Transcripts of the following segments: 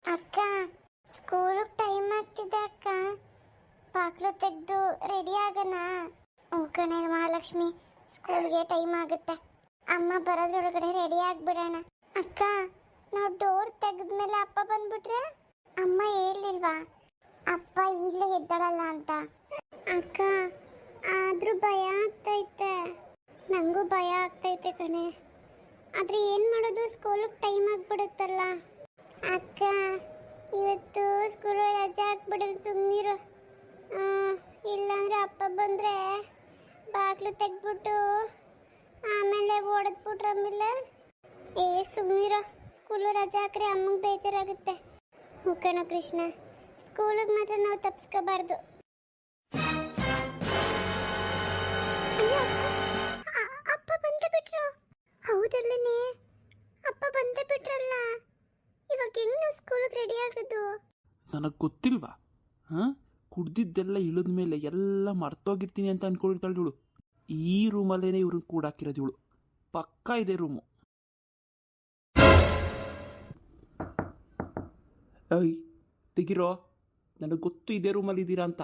ಅಕ್ಕ, ಸ್ಕೂಲಿಗೆ ಟೈಮ್ ಆಗ್ತಿದೆ ಅಕ್ಕ. ಬಾಗ್ಲು ತೆಗೆದು ರೆಡಿ ಆಗೋಣ. ಕಣೆ ಮಹಾಲಕ್ಷ್ಮಿ, ಸ್ಕೂಲ್ಗೆ ಟೈಮ್ ಆಗುತ್ತೆ. ಅಮ್ಮ ಬರೋದ್ರೊಳಗಡೆ ರೆಡಿ ಆಗಿಬಿಡೋಣ. ಅಕ್ಕ, ನಾವು ಡೋರ್ ತೆಗೆದ್ಮೇಲೆ ಅಪ್ಪ ಬಂದ್ಬಿಟ್ರೆ ಅಮ್ಮ ಹೇಳಿಲ್ವಾ ಅಪ್ಪ ಈಗಲೇ ಎದ್ದಾಳಲ್ಲ ಅಂತ? ಅಕ್ಕ, ಆದರೂ ಭಯ ಆಗ್ತೈತೆ. ನನಗೂ ಭಯ ಆಗ್ತೈತೆ ಕಣೆ. ಆದರೆ ಏನು ಮಾಡೋದು, ಸ್ಕೂಲಿಗೆ ಟೈಮ್ ಆಗಿಬಿಡುತ್ತಲ್ಲ. ಅಕ್ಕ, ಇವತ್ತು ಸ್ಕೂಲು ರಜೆ ಹಾಕ್ಬಿಡೋದು, ಸುಮ್ಮನಿರು. ಇಲ್ಲಾಂದ್ರೆ ಅಪ್ಪ ಬಂದರೆ ಬಾಗಿಲು ತೆಗ್ದ್ಬಿಟ್ಟು ಆಮೇಲೆ ಓಡದ್ಬಿಟ್ರೆ ಆಮೇಲೆ ಸುಮ್ಮನಿರೋ. ಸ್ಕೂಲು ರಜೆ ಹಾಕ್ರೆ ಅಮ್ಮಂಗೆ ಬೇಜಾರಾಗುತ್ತೆ. ಓಕೆನ ಕೃಷ್ಣ, ಸ್ಕೂಲಿಗೆ ಮಾತ್ರ ನಾವು ತಪ್ಪಿಸ್ಕೋಬಾರ್ದು. ಅಪ್ಪ ಬಂದೇ ಬಿಟ್ರು. ಹೌದಲ್ಲನೇ, ಅಪ್ಪ ಬಂದೇ ಬಿಟ್ರಲ್ಲ. ಇವಾಗ ಹೆಂಗ್ ನಾವು ಸ್ಕೂಲಿಗೆ ರೆಡಿ ಆಗೋದು? ನನಗೆ ಗೊತ್ತಿಲ್ವಾ? ಕುಡ್ದಿದ್ದೆಲ್ಲ ಇಳಿದ ಮೇಲೆ ಎಲ್ಲ ಮರ್ತೋಗಿರ್ತೀನಿ ಅಂತ ಅನ್ಕೊಂಡಿರ್ತಾಳೆ ಇವಳು. ಈ ರೂಮಲ್ಲೇನೆ ಇವ್ರನ್ನ ಕೂಡಾಕಿರೋದು ಇವಳು. ಪಕ್ಕಾ ಇದೆ ರೂಮು. ಐ ತೆಗಿರೋ, ನನಗೆ ಗೊತ್ತು ಇದೇ ರೂಮಲ್ಲಿ ಇದ್ದೀರಾ ಅಂತ.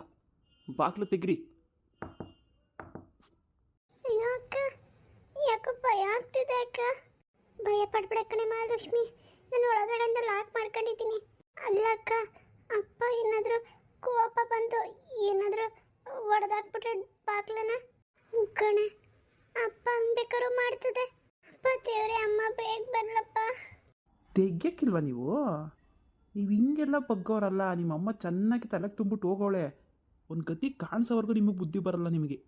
ಬಾಗ್ಲು ತೆಗಿರಿ. ಯಾಕೋ ಭಯ ಆಗ್ತಿದೆ ಅಕ್ಕ. ಭಯ ಪಡ್ಬೇಡ ಕಣೆ ಮಹಾಲಕ್ಷ್ಮಿ, ನಾನು ಒಳಗಡೆಯಿಂದ ಲಾಕ್ ಮಾಡ್ಕೊಂಡಿದ್ದೀನಿ. ಅಲ್ಲ ಅಕ್ಕ, ಅಪ್ಪ ಏನಾದರೂ ಕೋಪ ಬಂದು ಏನಾದರೂ ಹೊಡೆದಾಕ್ಬಿಟ್ರೆ ಬಾಗ್ಲನ ಕಣೆ, ಅಪ್ಪ ಹಂಗೆ ಬೇಕಾದ್ರೂ ಮಾಡ್ತದೆ. ಅಪ್ಪ ದೇವ್ರೆ, ಅಮ್ಮ ಬೇಗ ಬರಲಪ್ಪ. ತೆಗಿಯಕ್ಕಿಲ್ವಾ ನೀವು ಹಿಂಗೆಲ್ಲ ಬಗ್ಗೋರಲ್ಲ. ನಿಮ್ಮಮ್ಮ ಚೆನ್ನಾಗಿ ತಲೆಗೆ ತುಂಬಿಟ್ಟು ಹೋಗೋಳೆ. ಒಂದು ಗತಿ ಕಾಣಿಸೋವರೆಗೂ ನಿಮಗೆ ಬುದ್ಧಿ ಬರಲ್ಲ ನಿಮಗೆ.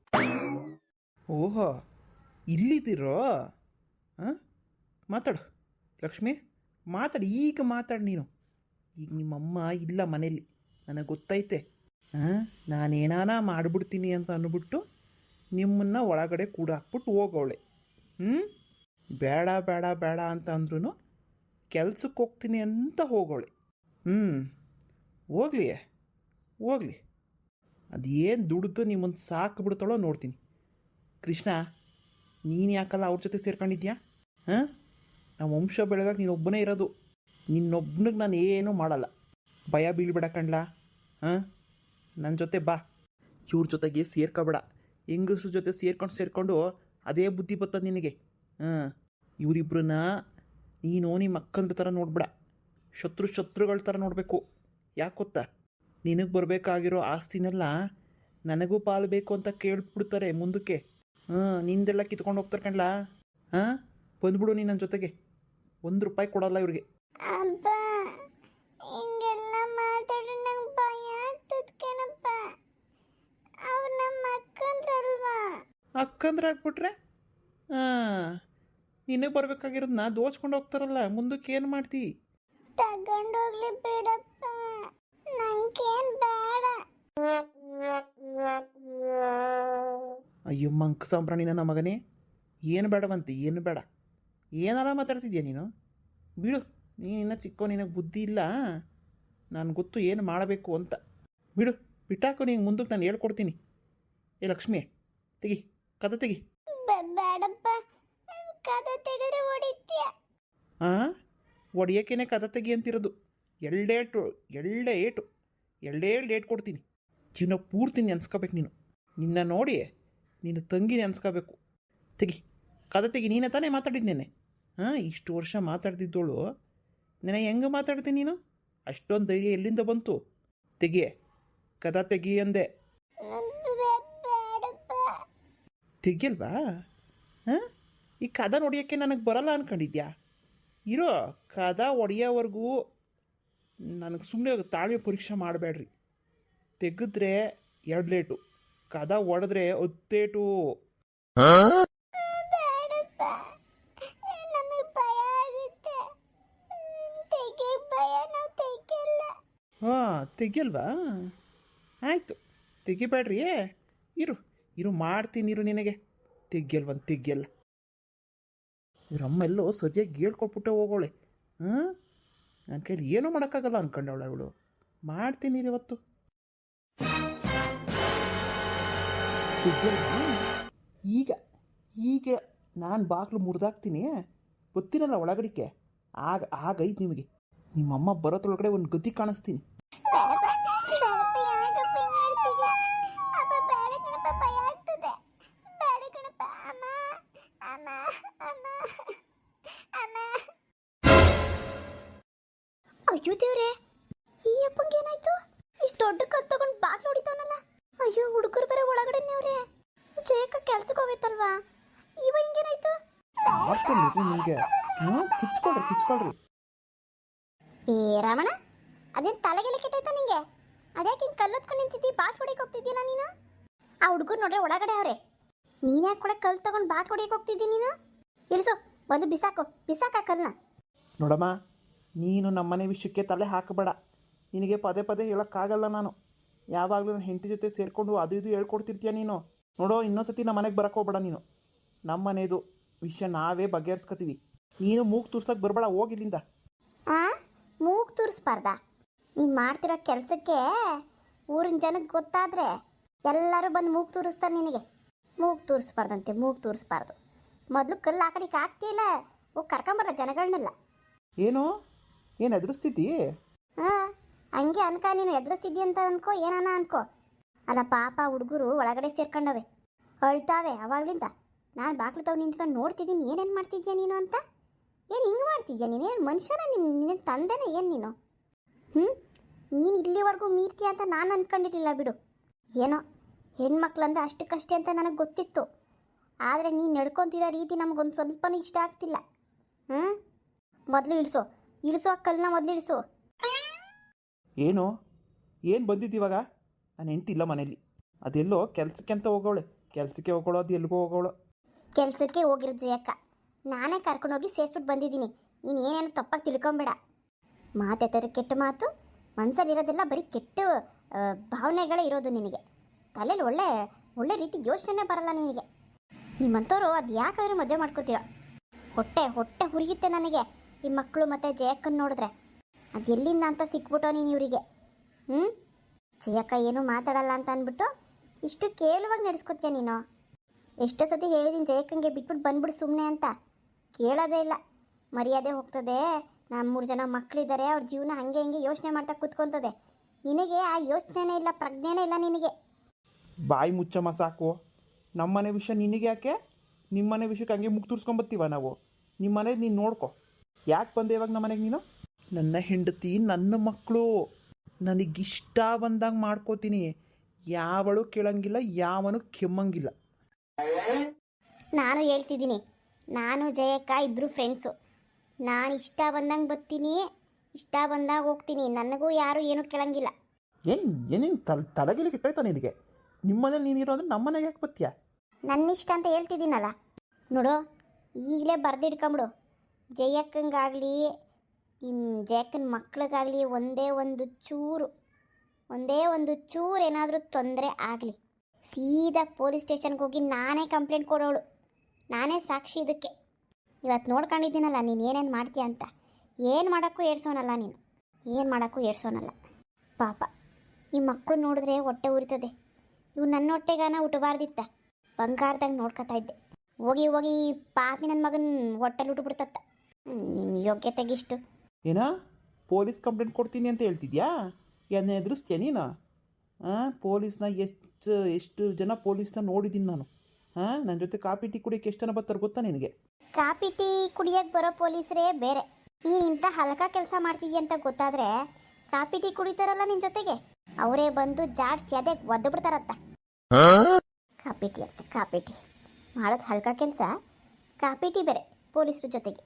ಓಹೋ, ಇಲ್ಲಿದ್ದೀರೋ? ಮಾತಾಡು ಲಕ್ಷ್ಮಿ, ಮಾತಾಡು. ಈಗ ಮಾತಾಡು ನೀನು. ಈಗ ನಿಮ್ಮಮ್ಮ ಇಲ್ಲ ಮನೇಲಿ, ನನಗೆ ಗೊತ್ತೈತೆ. ನಾನೇನಾನ ಮಾಡಿಬಿಡ್ತೀನಿ ಅಂತ ಅಂದ್ಬಿಟ್ಟು ನಿಮ್ಮನ್ನು ಒಳಗಡೆ ಕೂಡ ಹಾಕ್ಬಿಟ್ಟು ಹೋಗೋಳೆ. ಬೇಡ ಬೇಡ ಬೇಡ ಅಂತ ಅಂದ್ರೂ ಕೆಲ್ಸಕ್ಕೆ ಹೋಗ್ತೀನಿ ಅಂತ ಹೋಗೋಳೆ. ಹೋಗ್ಲಿ ಹೋಗ್ಲಿ, ಅದೇನು ದುಡ್ದು ನಿಮ್ಮನ್ನು ಸಾಕ್ಬಿಡ್ತಾಳೋ ನೋಡ್ತೀನಿ. ಕೃಷ್ಣ, ನೀನು ಯಾಕಲ್ಲ ಅವ್ರ ಜೊತೆ ಸೇರ್ಕೊಂಡಿದ್ಯಾ? ನಾವು ವಂಶ ಬೆಳಗಾಗ ನೀನೊಬ್ಬನೇ ಇರೋದು. ನಿನ್ನೊಬ್ಬನಿಗೆ ನಾನು ಏನೂ ಮಾಡಲ್ಲ. ಭಯ ಬೀಳ್ಬೇಡ ಕಣ್ಲ. ನನ್ನ ಜೊತೆ ಬಾ. ಇವ್ರ ಜೊತೆಗೆ ಸೇರ್ಕೋಬೇಡ. ಹೆಂಗಸ್ರ ಜೊತೆ ಸೇರ್ಕೊಂಡು ಅದೇ ಬುದ್ಧಿ ಬರ್ತದೆ ನಿನಗೆ. ಇವರಿಬ್ಬರನ್ನ ನೀನು ನಿಮ್ಮ ಅಕ್ಕಂದ್ರ ಥರ ನೋಡ್ಬೇಡ. ಶತ್ರುಗಳ ಥರ ನೋಡಬೇಕು. ಯಾಕೆ ಗೊತ್ತಾ? ನಿನಗೆ ಬರಬೇಕಾಗಿರೋ ಆಸ್ತಿನೆಲ್ಲ ನನಗೂ ಪಾಲು ಬೇಕು ಅಂತ ಕೇಳ್ಬಿಡ್ತಾರೆ ಮುಂದಕ್ಕೆ. ನಿಂದೆಲ್ಲ ಕಿತ್ಕೊಂಡು ಹೋಗ್ತಾರೆ ಕಣ್ಲ. ಬಂದ್ಬಿಡು ನೀನು ನನ್ನ ಜೊತೆಗೆ. ₹1 ಕೊಡಲ್ಲ ಇವ್ರಿಗೆ. ಹಿಂಗೆಲ್ಲ ಮಾತಾಡಿ ನಂಗೆ ಭಯ ಆಗ್ತದೆ ಕಣಪ್ಪ. ಅವ್ರು ನಮ್ಮ ಅಕ್ಕಂದ್ರಲ್ವಾ? ಅಕ್ಕಂದ್ರೆ ಆಗ್ಬಿಟ್ರೆ ನಿನಗೆ ಬರಬೇಕಾಗಿರೋದನ್ನ ದೋಚ್ಕೊಂಡು ಹೋಗ್ತಾರಲ್ಲ, ಮುಂದಕ್ಕೆ ಏನು ಮಾಡ್ತಿ? ತಗೊಂಡೋಗ್ಲಿ ಬಿಡಪ್ಪ, ನಂಗೇನು ಬೇಡ. ಅಯ್ಯೋ ಮಂಕ್ ಸಾಂಬ್ರಾಣಿ ನನ್ನ ಮಗನೇ, ಏನು ಬೇಡವಂತೆ? ಏನು ಬೇಡ? ಏನಾರ ಮಾತಾಡ್ತಿದ್ಯಾ ನೀನು? ಬಿಡು, ನೀನಿನ್ನ ಚಿಕ್ಕೋ, ನಿನಗೆ ಬುದ್ಧಿ ಇಲ್ಲ. ನಾನು ಗೊತ್ತು ಏನು ಮಾಡಬೇಕು ಅಂತ. ಬಿಡು, ಬಿಟ್ಟಾಕು. ನೀನು ಮುಂದಕ್ಕೆ ನಾನು ಹೇಳ್ಕೊಡ್ತೀನಿ. ಲಕ್ಷ್ಮಿ, ತೆಗಿ, ಕದ ತೆಗಿ. ಬೇಡಪ್ಪ, ಕದ ತೆಗೆದ್ರೆ ಹೊಡಿತೀಯ. ಒಡೆಯೋಕ್ಕೇನೆ ಕದ ತೆಗಿ ಅಂತಿರೋದು. ಎರಡೇ ಏಟು ಕೊಡ್ತೀನಿ. ಜೀವನ ಪೂರ್ತಿ ನೆನ್ಸ್ಕೋಬೇಕು ನೀನು. ನಿನ್ನ ನೋಡಿ ನಿನ್ನ ತಂಗಿ ನೆನ್ಸ್ಕೋಬೇಕು. ತೆಗಿ, ಕದ ತೆಗಿ. ನೀನೇ ತಾನೇ ಮಾತಾಡಿದ್ದೇನೆ. ಇಷ್ಟು ವರ್ಷ ಮಾತಾಡ್ತಿದ್ದೋಳು ನನಗೆ ಹೆಂಗೆ ಮಾತಾಡ್ತೀನಿ ನೀನು? ಅಷ್ಟೊಂದು ಧೈರ್ಯ ಎಲ್ಲಿಂದ ಬಂತು? ತೆಗಿಯೇ, ಕದ ತೆಗಿ ಅಂದೆ. ತೆಗಿಯಲ್ವಾ? ಈ ಕದ ಹೊಡಿಯೋಕ್ಕೆ ನನಗೆ ಬರಲ್ಲ ಅಂದ್ಕೊಂಡಿದ್ಯಾ? ಇರೋ, ಕದ ಹೊಡೆಯೋವರೆಗೂ ನನಗೆ ಸುಮ್ಮನೆ ತಾಳ್ಮೆ ಪರೀಕ್ಷೆ ಮಾಡಬೇಡ್ರಿ. ತೆಗೆದ್ರೆ 2 ಏಟು, ಕದ ಹೊಡೆದ್ರೆ 10 ಏಟು. ತೆಗಿಯಲ್ವಾ? ಆಯಿತು, ತೆಗಿಬೇಡ್ರಿ. ಇರು ಮಾಡ್ತೀನಿ ನಿನಗೆ. ತೆಗಿಯಲ್ಲ. ಇವರಮ್ಮೆಲ್ಲೋ ಸರಿಯಾಗಿ ಹೇಳ್ಕೊಟ್ಬಿಟ್ಟೆ ಹೋಗೋಳೆ. ನನ್ನ ಕೈಲಿ ಏನೂ ಮಾಡೋಕ್ಕಾಗಲ್ಲ ಅಂದ್ಕೊಂಡವಳೆ ಅವಳು. ಮಾಡ್ತೀನಿ ಇವತ್ತು. ಈಗ ನಾನು ಬಾಗಿಲು ಮುರಿದಾಕ್ತೀನಿ. ಗೊತ್ತಿರಲ್ಲ ಒಳಗಡಿಕೆ. ಆಗೈದು ನಿಮಗೆ. ನಿಮ್ಮಮ್ಮ ಬರೋದ್ರೊಳಗಡೆ ಒಂದು ಗತಿ ಕಾಣಿಸ್ತೀನಿ. ಬೇಡಪ್ಪ, ಯಾಕಪ್ಪ ಹಿಂಗ್ ಮಾಡ್ತಿದ್ಯಾ? ಅಪ್ಪ ಬೇಡ ಕಣಪ್ಪ, ಭಯ ಆಗ್ತದೆ. ಬೇಡ ಕಣಪ್ಪ. ಅಮ್ಮ ಅಮ್ಮ ಅಮ್ಮ ಅಮ್ಮ. ಅಯ್ಯೋ ದೇವ್ರೆ, ಈ ಅಪ್ಪಂಗೆ ಏನಾಯ್ತು? ಇಷ್ಟು ದೊಡ್ಡ ಕತ್ ತಗೊಂಡು ಬಾಗ್ಲು ಹೊಡಿತಾವನಲ್ಲ. ಅಯ್ಯೋ, ಹುಡುಗರು ಬೇರೆ ಒಳಗಡೆನೆವ್ರೆ. ಜಯಕ್ಕ ಕೆಲ್ಸಕ್ಕೆ ಹೋಗೈತಲ್ವಾ, ಇವ ಹಿಂಗೇನಾಯ್ತು? ಮಾಡ್ತೀನಿ ನಿಮಗೆ. ಕಿಚ್ಕೊಳ್ರಿ. ಏ ರಮಣ, ಅದೇನು ತಲೆಗೆಲ್ಲ ಕೆಟ್ಟೈತ ನಿಂಗೆ? ಅದ್ಯಾಕೆ ಹಿಂಗೆ ಕಲ್ಲೊತ್ಕೊಂಡು ನಿಂತಿದ್ದಿ? ಬಾಗ್ಲು ಹೊಡಿಯಕ್ಕೆ ಹೋಗ್ತಿದ್ದೀನ ನೀನು? ಆ ಹುಡುಗರು ನೋಡ್ರೆ ಒಳಗಡೆ ಅವ್ರೆ. ನೀನು ಯಾಕೆ ಕೂಡ ಕಲ್ಲು ತಗೊಂಡು ಬಾಗ್ಲು ಹೊಡಿಯಕ್ಕೆ ಹೋಗ್ತಿದ್ದಿ ನೀನು? ಇಳಿಸು, ಒಂದು ಬಿಸಾಕ ಕಲ್ಲನ್ನ. ನೋಡಮ್ಮ, ನೀನು ನಮ್ಮನೆ ವಿಷಯಕ್ಕೆ ತಲೆ ಹಾಕಬೇಡ. ನಿನಗೆ ಪದೇ ಪದೇ ಹೇಳೋಕ್ಕಾಗಲ್ಲ ನಾನು. ಯಾವಾಗಲೂ ನನ್ನ ಹೆಂಡತಿ ಜೊತೆ ಸೇರಿಕೊಂಡು ಅದು ಇದು ಹೇಳ್ಕೊಡ್ತಿರ್ತೀಯ ನೀನು. ನೋಡೋ, ಇನ್ನೊಂದ್ಸತಿ ನಮ್ಮ ಮನೆಗೆ ಬರೋಕ್ಕೆ ಹೋಗ್ಬೇಡ ನೀನು. ನಮ್ಮ ಮನೆಯದು ವಿಷಯ ನಾವೇ ಬಗೆಹರಿಸ್ಕೊತೀವಿ. ನೀನು ಮೂಗು ತೂರ್ಸಕ್ಕೆ ಬರಬೇಡ, ಹೋಗಿಲ್ಲಿಂದ. ಮೂಗು ತೂರಿಸ್ಬಾರ್ದಾ? ನೀನು ಮಾಡ್ತಿರೋ ಕೆಲಸಕ್ಕೆ ಊರಿನ ಜನಕ್ಕೆ ಗೊತ್ತಾದರೆ ಎಲ್ಲರೂ ಬಂದು ಮೂಗು ತೂರಿಸ್ತಾರೆ ನಿನಗೆ. ಮೂಗು ತೂರಿಸ್ಬಾರ್ದಂತೆ, ಮೂಗು ತೂರಿಸ್ಬಾರ್ದು. ಮೊದಲು ಕಲ್ಲು ಆ ಕಡೆಗೆ ಹಾಕ್ತಿಲ್ಲ, ಹೋಗಿ ಕರ್ಕೊಂಬರ ಜನಗಳನ್ನೆಲ್ಲ. ಏನು ಎದುರಿಸ್ತಿದ್ದಿ? ಹಂಗೆ ಅನ್ಕ, ನೀನು ಎದುರಿಸ್ತಿದ್ದಿ ಅಂತ ಅನ್ಕೋ, ಏನಾನ ಅನ್ಕೋ. ಅಲ್ಲ ಪಾಪ, ಹುಡುಗರು ಒಳಗಡೆ ಸೇರ್ಕೊಂಡವೆ, ಅಳ್ತಾವೆ ಅವಾಗ್ಲಿಂದ. ನಾನು ಬಾಗ್ಲು ತಾವು ನಿಂತ್ಕೊಂಡು ನೋಡ್ತಿದ್ದೀನಿ, ಏನೇನು ಮಾಡ್ತಿದ್ಯಾ ನೀನು ಅಂತ. ಏನು ಹಿಂಗೆ ಮಾಡ್ತಿದ್ಯಾ ನೀನು? ಏನು ಮನುಷ್ಯನ ನಿನ್ನ ತಂದೆನೇ ಏನು ನೀನು? ನೀನು ಇಲ್ಲಿವರೆಗೂ ಮೀರ್ತೀಯ ಅಂತ ನಾನು ಅಂದ್ಕೊಂಡಿರಲಿಲ್ಲ ಬಿಡು. ಏನೋ ಹೆಣ್ಮಕ್ಳು ಅಂದರೆ ಅಷ್ಟಕ್ಕಷ್ಟೇ ಅಂತ ನನಗೆ ಗೊತ್ತಿತ್ತು. ಆದರೆ ನೀನು ನಡ್ಕೊತಿರೋ ರೀತಿ ನಮಗೊಂದು ಸ್ವಲ್ಪನೂ ಇಷ್ಟ ಆಗ್ತಿಲ್ಲ. ಮೊದಲು ಇಳಿಸೋ ಕಲ್ಲನ್ನ ಮೊದಲು ಇಳಿಸು. ಏನು ಬಂದಿದ್ದೀವಾಗ? ನಾನು ಹೆಂಡತಿ ಇಲ್ಲ ಮನೇಲಿ. ಅದೆಲ್ಲೋ ಕೆಲಸಕ್ಕೆ ಅಂತ ಹೋಗೋಳೆ. ಕೆಲಸಕ್ಕೆ ಹೋಗೋಳು, ಅದು ಎಲ್ಲಿಗೋ ಹೋಗೋಳು. ಕೆಲಸಕ್ಕೆ ಹೋಗಿರೋದು ಅಕ್ಕ, ನಾನೇ ಕರ್ಕೊಂಡೋಗಿ ಸೇರಿಸ್ಬಿಟ್ಟು ಬಂದಿದ್ದೀನಿ. ನೀನು ಏನೇನು ತಪ್ಪಾಗಿ ತಿಳ್ಕೊಂಬೇಡ. ಮಾತೆತ್ತರ ಕೆಟ್ಟ ಮಾತು, ಮನಸ್ಸಲ್ಲಿರೋದೆಲ್ಲ ಬರೀ ಕೆಟ್ಟ ಭಾವನೆಗಳೇ ಇರೋದು ನಿನಗೆ. ತಲೆಯಲ್ಲಿ ಒಳ್ಳೆ ರೀತಿ ಯೋಚನೆ ಬರಲ್ಲ ನಿನಗೆ. ನಿಮ್ಮಂಥವ್ರು ಅದು ಯಾಕಾದರೂ ಮದುವೆ ಮಾಡ್ಕೋತೀರೋ? ಹೊಟ್ಟೆ ಹುರಿಯುತ್ತೆ ನನಗೆ ಈ ಮಕ್ಕಳು ಮತ್ತು ಜಯಕ್ಕನ್ನು ನೋಡಿದ್ರೆ. ಅದು ಎಲ್ಲಿಂದ ಅಂತ ಸಿಕ್ಬಿಟ್ಟೋ ನೀನು ಇವರಿಗೆ. ಜಯಕ್ಕ ಏನೂ ಮಾತಾಡಲ್ಲ ಅಂತ ಅಂದ್ಬಿಟ್ಟು ಇಷ್ಟು ಕೇಳುವಾಗ ನಡೆಸ್ಕೊತೀಯ ನೀನು. ಎಷ್ಟೋ ಸತಿ ಹೇಳಿದ್ದೀನಿ ಜಯಕ್ಕಂಗೆ ಬಿಟ್ಬಿಟ್ಟು ಬಂದ್ಬಿಡು ಸುಮ್ಮನೆ ಅಂತ. ಕೇಳೋದೇ ಇಲ್ಲ, ಮರ್ಯಾದೆ ಹೋಗ್ತದೆ. ನಮ್ಮ 3 ಜನ ಮಕ್ಕಳಿದ್ದಾರೆ, ಅವ್ರ ಜೀವನ ಹಾಗೆ ಹಿಂಗೆ ಯೋಚನೆ ಮಾಡ್ತಾ ಕೂತ್ಕೊತದೆ. ನಿನಗೆ ಆ ಯೋಚನೆನೇ ಇಲ್ಲ, ಪ್ರಜ್ಞೆನೇ ಇಲ್ಲ ನಿನಗೆ. ಬಾಯಿ ಮುಚ್ಚಮ್ಮ ಸಾಕು. ನಮ್ಮನೆ ವಿಷಯ ನಿನಗೆ ಯಾಕೆ? ನಿಮ್ಮನೆ ವಿಷಯಕ್ಕೆ ಹಂಗೆ ಮುಗ್ ತೂರ್ಸ್ಕೊಂಬತ್ತೀವ ನಾವು. ನಿಮ್ಮನೆ ನೀನು ನೋಡ್ಕೊ. ಯಾಕೆ ಬಂದೆ ಇವಾಗ ನಮ್ಮನೆಗೆ ನೀನು? ನನ್ನ ಹೆಂಡತಿ, ನನ್ನ ಮಕ್ಕಳು, ನನಗಿಷ್ಟ ಬಂದಂಗೆ ಮಾಡ್ಕೋತೀನಿ. ಯಾವಳು ಕೇಳಂಗಿಲ್ಲ, ಯಾವನು ಕೆಮ್ಮಂಗಿಲ್ಲ. ನಾನು ಹೇಳ್ತಿದ್ದೀನಿ, ನಾನು ಜಯಕ್ಕ ಇಬ್ಬರು ಫ್ರೆಂಡ್ಸು. ನಾನು ಇಷ್ಟ ಬಂದಂಗೆ ಬರ್ತೀನಿ, ಇಷ್ಟ ಬಂದಾಗ ಹೋಗ್ತೀನಿ. ನನಗೂ ಯಾರು ಏನೂ ಕೇಳಂಗಿಲ್ಲ. ಏನೇನು ತಲೆಗಿಲಿ ಕೆಟ್ಟೋಯ್ತಾ ನಿನಗೆ? ನಿಮ್ಮನೇಲಿ ನೀನಿರೋ ಅಂದರೆ ನಮ್ಮನೆಗೆ ಯಾಕೆ ಬತ್ತೀಯ? ನನ್ನ ಇಷ್ಟ ಅಂತ ಹೇಳ್ತಿದ್ದೀನಲ್ಲ. ನೋಡು, ಈಗಲೇ ಬರೆದಿಡ್ಕೊಂಬಿಡು. ಜಯಕ್ಕಂಗಾಗಲಿ ಜಯಕ್ಕನ ಮಕ್ಳಿಗಾಗಲಿ ಒಂದೇ ಒಂದು ಚೂರು ಏನಾದರೂ ತೊಂದರೆ ಆಗಲಿ, ಸೀದಾ ಪೊಲೀಸ್ ಸ್ಟೇಷನ್ಗೆ ಹೋಗಿ ನಾನೇ ಕಂಪ್ಲೇಂಟ್ ಕೊಡೋಳು. ನಾನೇ ಸಾಕ್ಷಿ ಇದಕ್ಕೆ. ಇವತ್ತು ನೋಡ್ಕೊಂಡಿದ್ದೀನಲ್ಲ ನೀನು ಏನೇನು ಮಾಡ್ತೀಯ ಅಂತ. ಏನು ಮಾಡೋಕ್ಕೂ ಏಡ್ಸೋನಲ್ಲ ನೀನು, ಏನು ಮಾಡೋಕ್ಕೂ ಏಡ್ಸೋನಲ್ಲ. ಪಾಪ ಈ ಮಕ್ಕಳು ನೋಡಿದ್ರೆ ಹೊಟ್ಟೆ ಉರಿತದೆ. ಇವು ನನ್ನ ಹೊಟ್ಟೆಗಾನ ಹುಟ್ಟಬಾರ್ದಿತ್ತ. ಬಂಗಾರದಂಗೆ ನೋಡ್ಕೊತಾ ಇದ್ದೆ. ಹೋಗಿ ಈ ಪಾಪಿ ನನ್ನ ಮಗನ ಹೊಟ್ಟೆಲಿ ಹುಟ್ಟುಬಿಡ್ತತ್ತ. ನಿನ್ನ ಯೋಗ್ಯತೆಗಿಷ್ಟು. ಏನಾ ಪೊಲೀಸ್ ಕಂಪ್ಲೇಂಟ್ ಕೊಡ್ತೀನಿ ಅಂತ ಹೇಳ್ತಿದ್ಯಾ? ಏನು ಎದುರಿಸ್ತೀಯ ನೀನು? ಪೊಲೀಸ್ನ ಎಷ್ಟು ಜನ ಪೊಲೀಸ್ನ ನೋಡಿದ್ದೀನಿ ನಾನು. ನನ್ನ ಜೊತೆ ಕಾಪಿ ಟೀ ಕುಡಿಯೋಕ್ಕೆ ಎಷ್ಟು ಜನ ಬರ್ತಾರೆ ಗೊತ್ತಾ ನಿನಗೆ? ಕಾಪಿ ಟೀ ಕುಡಿಯೋಕ್ಕೆ ಬರೋ ಪೊಲೀಸರೇ ಬೇರೆ. ನೀನು ಇಂಥ ಹಲ್ಕ ಕೆಲಸ ಮಾಡ್ತಿದ್ಯ ಅಂತ ಗೊತ್ತಾದರೆ ಕಾಪಿ ಟೀ ಕುಡಿತಾರಲ್ಲ ನಿನ್ನ ಜೊತೆಗೆ, ಅವರೇ ಬಂದು ಜಾಡ್ಸಿ ಅದೇ ಒದ್ದು ಬಿಡ್ತಾರತ್ತ. ಕಾಪಿ ಟೀ ಮಾಡೋದು ಹಲ್ಕ ಕೆಲಸ. ಕಾಪಿ ಟೀ ಬೇರೆ ಪೊಲೀಸ್ರ ಜೊತೆಗೆ,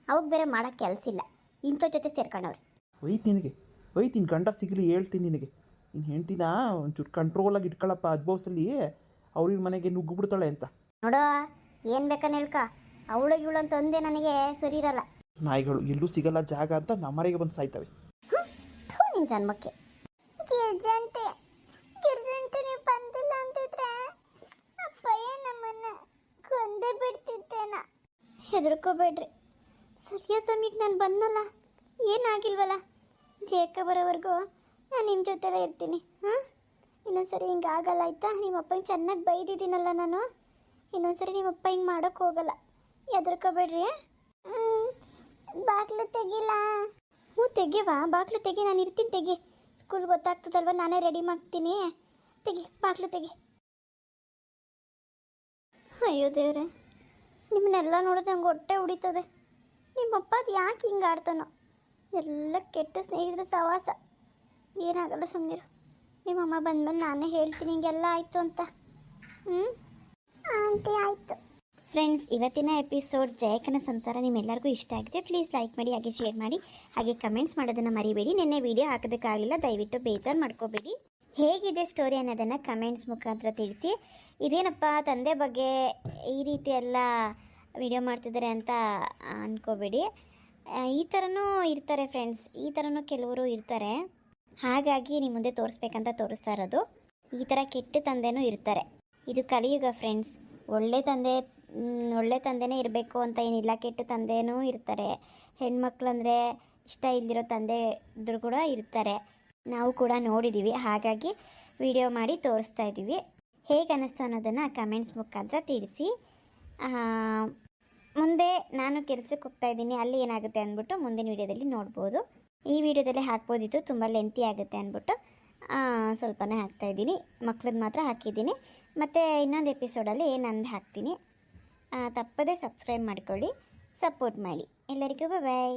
ಅವಾಗ ಬೇರೆ ಮಾಡೋಕ್ಕೆ ಕೆಲಸ ಇಲ್ಲ. ಇಂಥ ಜೊತೆ ಸೇರ್ಕೊಂಡವ್ರೆ. ಒಯ್ತೀನಿ ಗಂಡ ಸಿಗಲಿ ಹೇಳ್ತೀನಿ ನಿನಗೆ. ನೀನು ಹೆಂಡ್ತಿನ ಒಂಚೂರು ಕಂಟ್ರೋಲಾಗಿ ಇಟ್ಕೊಳ್ಳಪ್ಪ. ಅದ್ಬೋಸಲ್ಲಿ ಅವ್ರ ಮನೆಗೆ ನುಗ್ಗು ಬಿಡ್ತಾಳೆ ಅಂತ. ನೋಡೋ, ಏನು ಬೇಕನ್ನ ಹೇಳ್ಕ. ಅವಳು ಇವಳು ಅಂತ ಅಂದೆ ನನಗೆ ಸರಿ ಇರಲ್ಲ. ನಾಯಿಗಳು ಎಲ್ಲೂ ಸಿಗಲ್ಲ ಜಾಗ ಅಂತ ನಮ್ಮನೆಗೆ ಬಂದು ಸಾಯ್ತವೆ. ನಿನ್ನ ಜನ್ಮಕ್ಕೆ ಗಿರ್ಜಂಟೆ ನೀವು ಬಂದಿಲ್ಲ ಅಂತಿದ್ರೆ ಅಪ್ಪಯ್ಯ ನಮ್ಮನ್ನ ಕೊಂದೇ ಬಿಡ್ತಿದ್ದೇನ. ಹೆದರ್ಕೋಬೇಡ್ರಿ, ಸರಿಯ ಸಮಯಕ್ಕೆ ನಾನು ಬಂದಲ್ಲ, ಏನಾಗಿಲ್ವಲ್ಲ. ಜೇಕ ಬರೋವರೆಗೂ ನಾನು ನಿಮ್ಮ ಜೊತೆಲೇ ಇರ್ತೀನಿ. ಇನ್ನೊಂದ್ಸರಿ ಹಿಂಗೆ ಆಗಲ್ಲ ಆಯ್ತಾ? ನಿಮ್ಮಪ್ಪಂಗೆ ಚೆನ್ನಾಗಿ ಬೈದಿದ್ದೀನಲ್ಲ ನಾನು. ಇನ್ನೊಂದ್ಸರಿ ನಿಮ್ಮಪ್ಪ ಹಿಂಗೆ ಮಾಡೋಕ್ಕೆ ಹೋಗಲ್ಲ. ಹೆದರ್ಕೋಬೇಡ್ರಿ. ಬಾಗ್ಲು ತೆಗಿಲ್ಲ. ತೆಗಿವಾ ಬಾಗ್ಲು ತೆಗಿ, ನಾನು ಇರ್ತೀನಿ ತೆಗಿ. ಸ್ಕೂಲ್ ಗೊತ್ತಾಗ್ತದಲ್ವ, ನಾನೇ ರೆಡಿ ಮಾಡ್ತೀನಿ. ತೆಗಿ ಬಾಗ್ಲು ತೆಗಿ. ಅಯ್ಯೋ ದೇವ್ರೆ, ನಿಮ್ಮನ್ನೆಲ್ಲ ನೋಡಿದ್ರೆ ನಂಗೆ ಹೊಟ್ಟೆ ಉಡಿತದೆ. ನಿಮ್ಮಪ್ಪ ಅದು ಯಾಕೆ ಹಿಂಗೆ ಆಡ್ತಾನೋ? ಎಲ್ಲ ಕೆಟ್ಟ ಸ್ನೇಹಿತರ ಸವಾಸ. ಏನಾಗಲ್ಲ, ಸುಮ್ಮನಿರು. ನಿಮ್ಮಮ್ಮ ಬಂದ್ಮೇಲೆ ನಾನೇ ಹೇಳ್ತೀನಿ ಹಿಂಗೆಲ್ಲ ಆಯಿತು ಅಂತ. ಆಂಟಿ ಆಯಿತು. ಫ್ರೆಂಡ್ಸ್, ಇವತ್ತಿನ ಎಪಿಸೋಡ್ ಜಯಕನ ಸಂಸಾರ ನಿಮ್ಮೆಲ್ಲರಿಗೂ ಇಷ್ಟ ಆಗಿದೆ. ಪ್ಲೀಸ್ ಲೈಕ್ ಮಾಡಿ, ಹಾಗೆ ಶೇರ್ ಮಾಡಿ, ಹಾಗೆ ಕಮೆಂಟ್ಸ್ ಮಾಡೋದನ್ನು ಮರಿಬೇಡಿ. ನಿನ್ನೆ ವಿಡಿಯೋ ಹಾಕೋದಕ್ಕಾಗಲಿಲ್ಲ, ದಯವಿಟ್ಟು ಬೇಜಾರು ಮಾಡ್ಕೋಬೇಡಿ. ಹೇಗಿದೆ ಸ್ಟೋರಿ ಅನ್ನೋದನ್ನು ಕಮೆಂಟ್ಸ್ ಮುಖಾಂತರ ತಿಳಿಸಿ. ಇದೇನಪ್ಪ ತಂದೆ ಬಗ್ಗೆ ಈ ರೀತಿ ಎಲ್ಲ ವಿಡಿಯೋ ಮಾಡ್ತಿದ್ದಾರೆ ಅಂತ ಅಂದ್ಕೋಬೇಡಿ. ಈ ಥರನೂ ಇರ್ತಾರೆ ಫ್ರೆಂಡ್ಸ್, ಈ ಥರನೂ ಕೆಲವರು ಇರ್ತಾರೆ. ಹಾಗಾಗಿ ನಿಮ್ಮ ಮುಂದೆ ತೋರಿಸ್ಬೇಕಂತ ತೋರಿಸ್ತಾ ಇರೋದು. ಈ ಥರ ಕೆಟ್ಟ ತಂದೆನೂ ಇರ್ತಾರೆ. ಇದು ಕಲಿಯುಗ ಫ್ರೆಂಡ್ಸ್. ಒಳ್ಳೆ ತಂದೆನೇ ಇರಬೇಕು ಅಂತ ಏನಿಲ್ಲ, ಕೆಟ್ಟ ತಂದೆನೂ ಇರ್ತಾರೆ. ಹೆಣ್ಮಕ್ಳಂದರೆ ಇಷ್ಟ ಇಲ್ದಿರೋ ತಂದೆ ಇದ್ರೂ ಕೂಡ ಇರ್ತಾರೆ. ನಾವು ಕೂಡ ನೋಡಿದ್ದೀವಿ, ಹಾಗಾಗಿ ವಿಡಿಯೋ ಮಾಡಿ ತೋರಿಸ್ತಾ ಇದ್ದೀವಿ. ಹೇಗೆ ಅನ್ನಿಸ್ತು ಅನ್ನೋದನ್ನು ಕಮೆಂಟ್ಸ್ ಮುಖಾಂತರ ತಿಳಿಸಿ. ಮುಂದೆ ನಾನು ಕೆಲಸಕ್ಕೆ ಹೋಗ್ತಾಯಿದ್ದೀನಿ, ಅಲ್ಲಿ ಏನಾಗುತ್ತೆ ಅಂದ್ಬಿಟ್ಟು ಮುಂದಿನ ವೀಡಿಯೋದಲ್ಲಿ ನೋಡ್ಬೋದು. ಈ ವಿಡಿಯೋದಲ್ಲಿ ಹಾಕ್ಬೋದಿತ್ತು, ತುಂಬ ಲೆಂತಿ ಆಗುತ್ತೆ ಅಂದ್ಬಿಟ್ಟು ಸ್ವಲ್ಪನೇ ಹಾಕ್ತಾಯಿದ್ದೀನಿ. ಮಕ್ಳದ್ದು ಮಾತ್ರ ಹಾಕಿದ್ದೀನಿ. ಮತ್ತು ಇನ್ನೊಂದು ಎಪಿಸೋಡಲ್ಲಿ ನಂದು ಹಾಕ್ತೀನಿ. ತಪ್ಪದೇ ಸಬ್ಸ್ಕ್ರೈಬ್ ಮಾಡಿಕೊಳ್ಳಿ, ಸಪೋರ್ಟ್ ಮಾಡಿ. ಎಲ್ಲರಿಗೂ ಬಾಯ್.